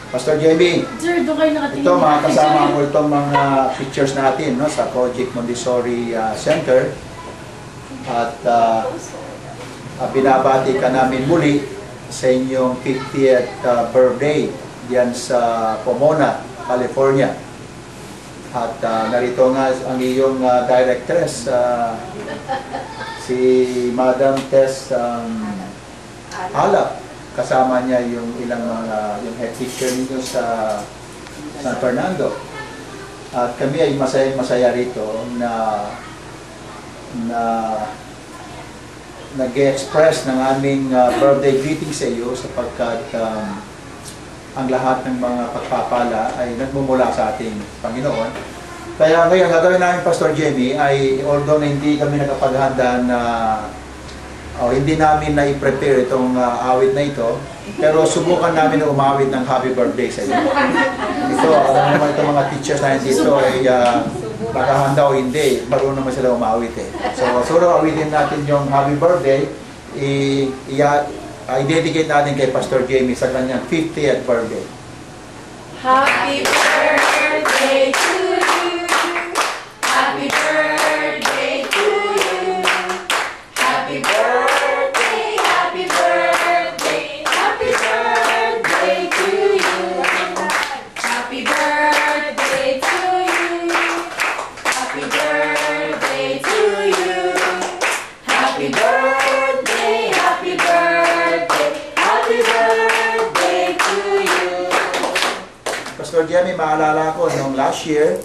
Pastor Jamie, Sir, doon kayo nakatingin. ito mga kasama ko itong mga pictures natin, no, sa Project Montessori Center. At binabati ka namin muli sa inyong 50th birthday diyan sa Pomona, California. At narito nga ang iyong directress, si Madam Tess Alap. Kasama niya yung ilang mga yung head teacher nito sa San Fernando. At kami ay masaya rito na nag-express ng aming birthday greeting sa iyo sapagkat ang lahat ng mga pagpapala ay nagmumula sa ating Panginoon. Kaya ngayon, gagawin namin, Pastor Jamie, ay although na hindi kami nakapaghanda na hindi namin na-prepare itong awit na ito, pero subukan namin na umawit ng happy birthday sa iyo. Ito, alam naman itong mga teachers na dito ay nakahanda o hindi, marunong naman sila umawit eh. So, awitin natin yung happy birthday, i-dedicate natin kay Pastor Jamie sa kanyang 50th birthday. Happy birthday to you. Happy birthday to you. Happy birthday, happy birthday, happy birthday to you. Happy birthday to you. Happy birthday to you. Happy birthday, happy birthday, happy birthday to you. Pastor Jamie, maalala ko noong last year,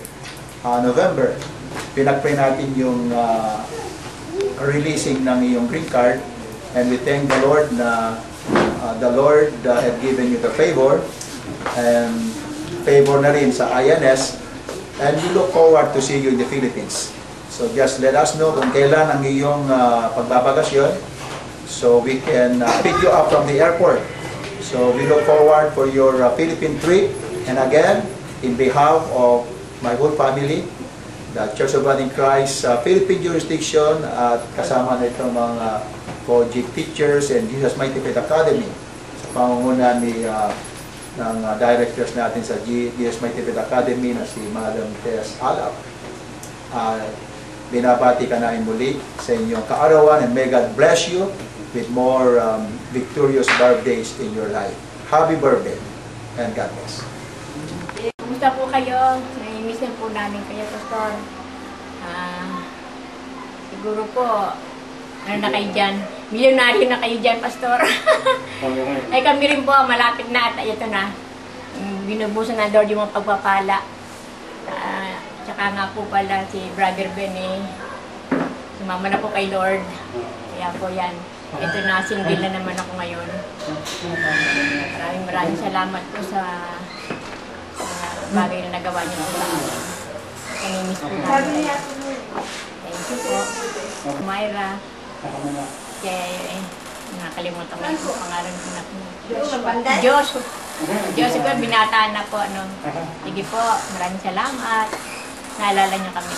November, pinag-pray natin yung releasing ng iyong green card, and we thank the Lord na the Lord had given you the favor and favor na rin sa INS, and we look forward to see you in the Philippines. So just let us know kung kailan ang iyong pagbabagasyon so we can pick you up from the airport. So we look forward for your Philippine trip. And again, in behalf of my whole family, the Church of God in Christ Philippine Jurisdiction at kasama na itong mga project teachers and Jesus Mighty Faith Academy sa pangunguna ng directors natin sa Jesus Mighty Faith Academy na si Madam Tess Alap. Binabati ka namin muli sa inyong kaarawan, and may God bless you with more victorious birthdays in your life. Happy birthday and God bless. Kumusta po kayo? Nai-miss na po namin kayo, Pastor. Siguro po, ano na kayo dyan? Milyonaryo na kayo dyan, Pastor. Ay kami rin po, malapit na at ito na. Binubusan na Lord yung mga pagpapala. Tsaka nga po pala si Brother Ben sumama na po kay Lord. Kaya po yan. Ito na, single na naman ako ngayon. Maraming salamat po sa bagay na nagawa niyo po sa akin. Nami-miss po namin. Thank you po. Myra. Kaya nakalimutan ko yung pangalan ko na po. Diyos. Diyos ko, binata na po. Sige po, maraming salamat. Naalala niyo kami.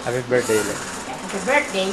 Happy birthday. Happy birthday.